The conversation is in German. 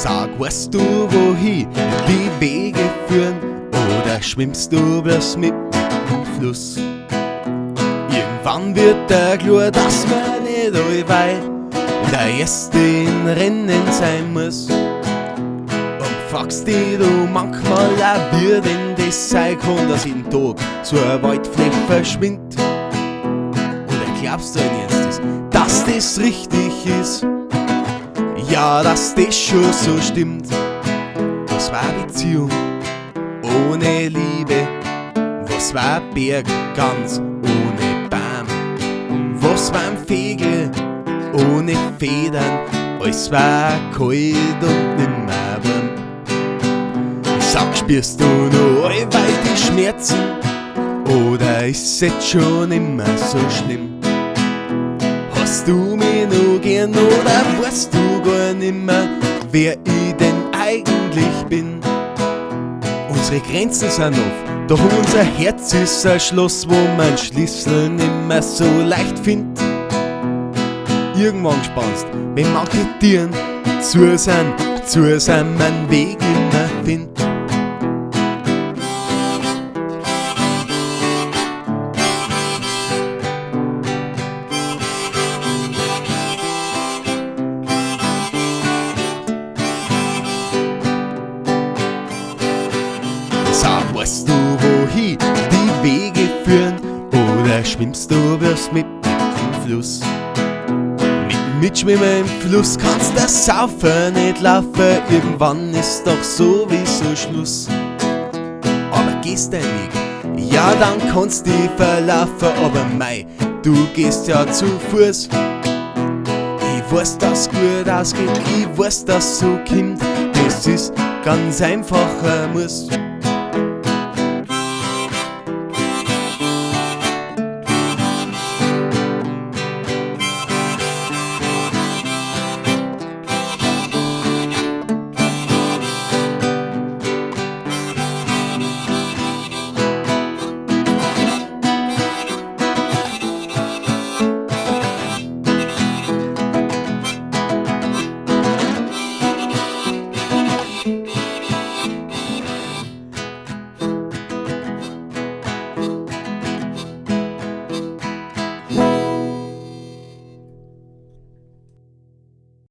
Sag, weißt du, wohin die Wege führen? Oder schwimmst du bloß mit dem Fluss? Irgendwann wird der klar, dass man nicht allweil der Erste in Rennen sein muss. Und fragst dich du manchmal auch, wie denn das sein kann, dass jeden Tag so ein Waldfleck verschwindet. Oder glaubst du denn jetzt, dass das richtig ist? Ja, dass das schon so stimmt. Was war Beziehung ohne Liebe? Was war Berg ganz ohne Baum? Was war ein Vogel ohne Federn? Alles war kalt und nimmer warm. Sag, spürst du noch allweil die Schmerzen? Oder ist es schon immer so schlimm? Hast du mich noch gern oder weißt du gar nimmer, wer ich denn eigentlich bin? Unsere Grenzen sind oft, doch unser Herz ist ein Schloss, wo man Schlüssel nimmer so leicht findet. Irgendwann spannst, wenn manche Tieren zu sind, man Weg immer findet. Sag, weißt du, wohin die Wege führen? Oder schwimmst du bloß mit dem Fluss? Mitschwimmen im Fluss kannst du saufen, nicht laufen. Irgendwann ist doch sowieso Schluss. Aber gehst dein Weg, ja dann kannst du dich verlaufen. Aber mei, du gehst ja zu Fuß. Ich weiß, dass gut ausgeht, ich weiß, dass so kommt. Das ist ganz einfacher Muss.